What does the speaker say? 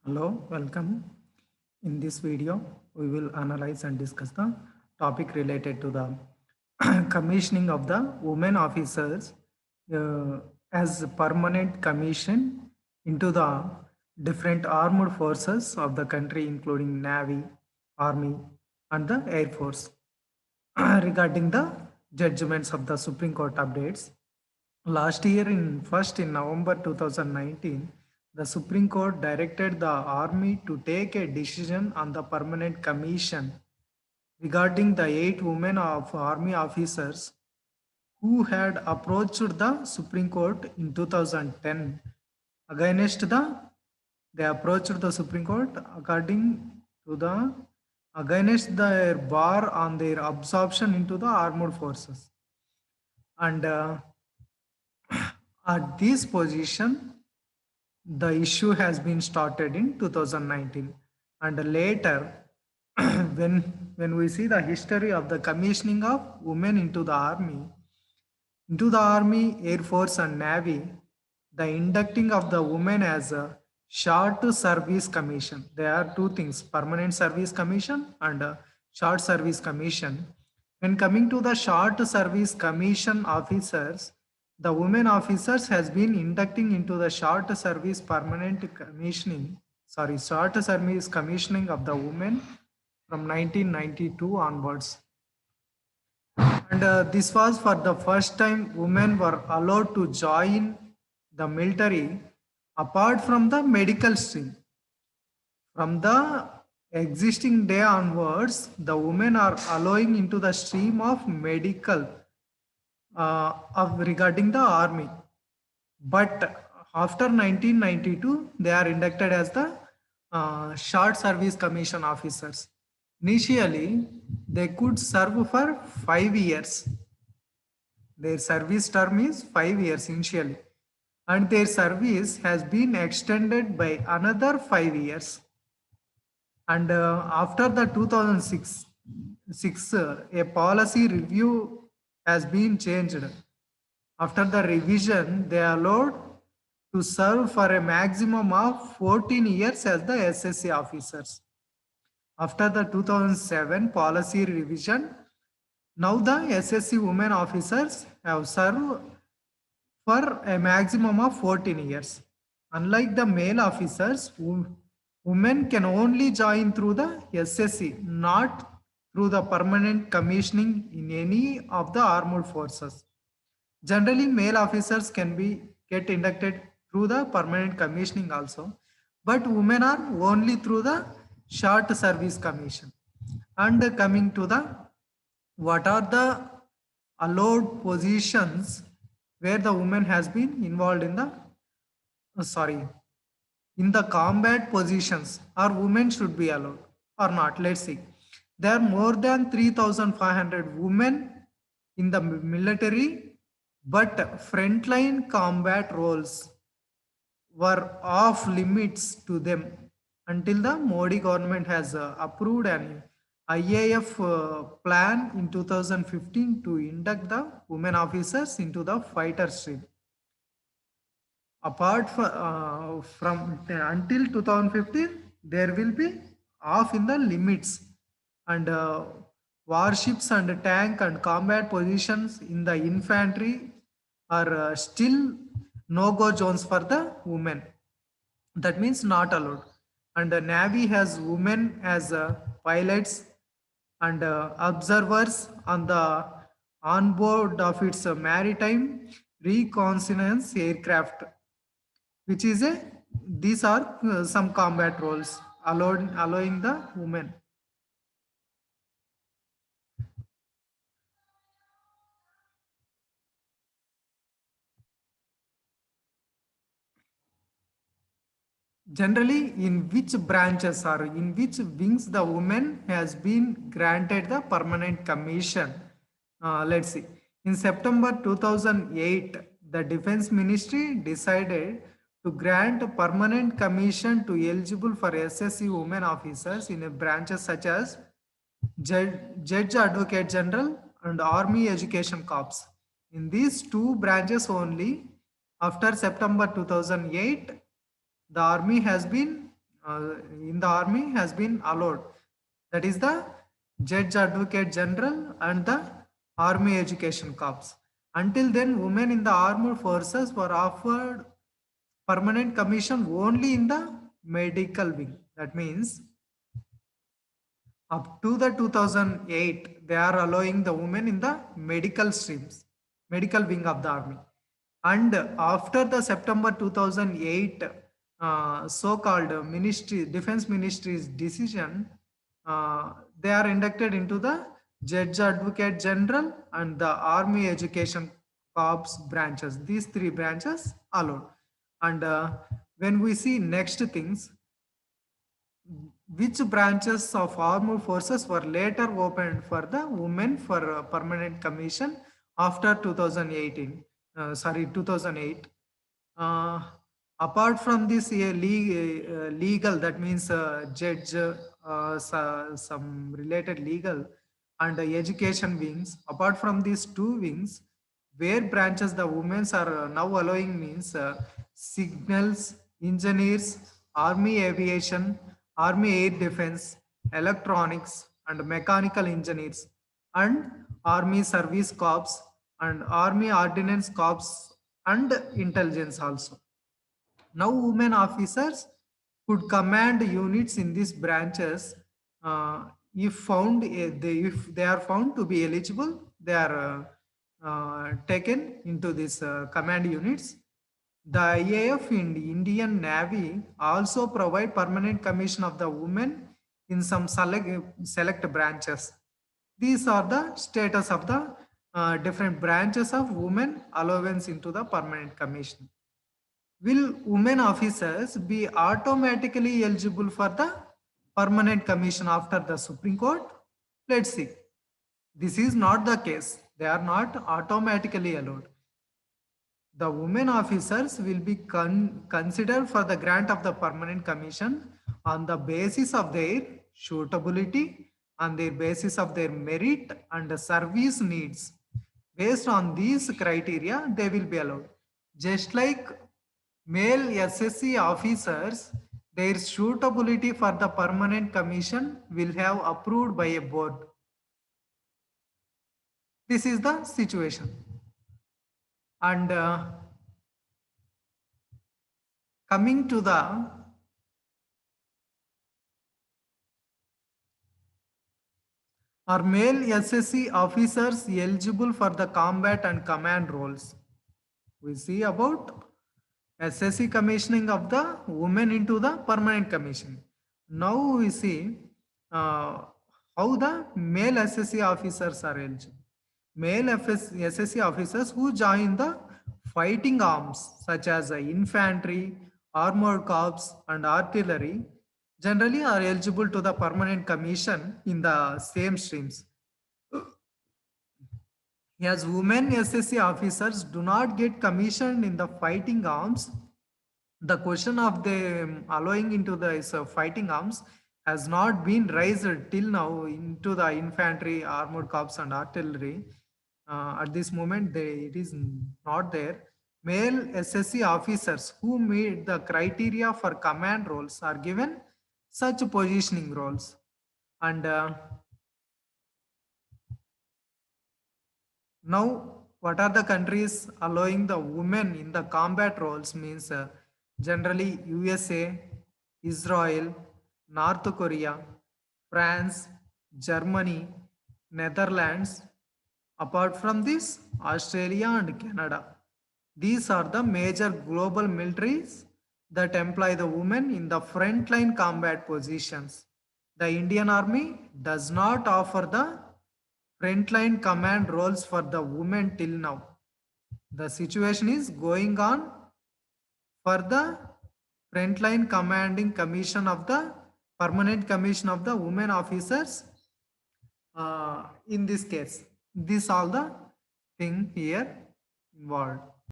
Hello, welcome. In this video, we will analyze and discuss the topic related to the commissioning of the women officers uh, as permanent commission into the different armed forces of the country, including Navy, Army, and the Air Force. Regarding the judgments of the Supreme Court updates, last year in November 2019, the Supreme Court directed the Army to take a decision on the permanent commission regarding the 8 women of Army officers who had approached the Supreme Court in 2010 against the they approached the Supreme Court according to the against their bar on their absorption into the armed forces. And at this position, the issue has been started in 2019. And later, when, when we see the history of the commissioning of women into the Army, Air Force, and Navy, the inducting of the women as a short service commission. There are two things: permanent service commission and a short service commission. When coming to the short service commission officers, the women officers has been inducting into the short service short service commissioning of the women from 1992 onwards. And this was for the first time women were allowed to join the military apart from the medical stream. From the existing day onwards, the women are allowing into the stream of medical of regarding the army. But after 1992, they are inducted as the short service commission officers. Initially, they could serve for 5 years. Their service term is 5 years initially, and their service has been extended by another 5 years. And after the 2006, a policy review has been changed. After the revision, they are allowed to serve for a maximum of 14 years as the SSC officers. After the 2007 policy revision, now the SSC women officers have served for a maximum of 14 years. Unlike the male officers, women can only join through the SSC, not through the permanent commissioning in any of the armed forces. Generally, male officers can get inducted through the permanent commissioning also, but women are only through the short service commission. And coming to the what are the allowed positions where the woman has been involved in the in the combat positions, or women should be allowed or not. Let's see. There are more than 3,500 women in the military, but frontline combat roles were off limits to them until the Modi government has approved an IAF plan in 2015 to induct the women officers into the fighter stream. Apart from until 2015, there will be off in the limits, and warships and tank and combat positions in the infantry are still no-go zones for the women. That means not allowed. And the Navy has women as pilots and observers on the onboard of its maritime reconnaissance aircraft, which is a these are some combat roles allowing the women. Generally, in which branches or in which wings the woman has been granted the permanent commission? Let's see. In September 2008, the Defense Ministry decided to grant a permanent commission to eligible for SSC women officers in branches such as Judge Advocate General and Army Education Corps. In these two branches only, after September 2008, the army has been in the army has been allowed. That is the Judge Advocate General and the Army Education Corps. Until then, women in the armed forces were offered permanent commission only in the medical wing. That means up to the 2008, they are allowing the women in the medical streams, medical wing of the army. And after the September 2008 so-called ministry, defense ministry's decision, they are inducted into the Judge Advocate General and the Army Education Corps branches. These three branches allowed. And when we see next things, which branches of armed forces were later opened for the women for permanent commission after 2018, 2008. uh, Apart from this legal, that means judge, some related legal and education wings, apart from these two wings, where branches the women are now allowing means signals, engineers, army aviation, army air defense, electronics and mechanical engineers, and army service corps and army ordnance corps and intelligence also. Now women officers could command units in these branches if if they are found to be eligible, they are taken into these command units. The IAF in the Indian Navy also provide permanent commission of the women in some select branches. These are the status of the different branches of women allowance into the permanent commission. Will women officers be automatically eligible for the permanent commission after the Supreme Court? Let's see. This is not the case. They are not automatically allowed. The women officers will be considered for the grant of the permanent commission on the basis of their suitability, on the basis of their merit and the service needs. Based on these criteria, they will be allowed. Just like male SSC officers, their suitability for the permanent commission will have approved by a board. This is the situation. And coming to the are male SSC officers eligible for the combat and command roles? We see about SSC commissioning of the women into the permanent commission. Now we see how the male SSC officers are eligible. Male SSC officers who join the fighting arms such as infantry, armored corps and artillery generally are eligible to the permanent commission in the same streams. As women SSC officers do not get commissioned in the fighting arms, the question of them allowing into the fighting arms has not been raised till now into the infantry, armored corps and artillery. At this moment, it is not there. Male SSC officers who meet the criteria for command roles are given such positioning roles. And now, what are the countries allowing the women in the combat roles means generally USA, Israel, North Korea, France, Germany, Netherlands. Apart from this, Australia and Canada. These are the major global militaries that employ the women in the frontline combat positions. The Indian Army does not offer the frontline command roles for the women till now. The situation is going on for the frontline commanding commission of the permanent commission of the women officers in this case. This all the thing here involved.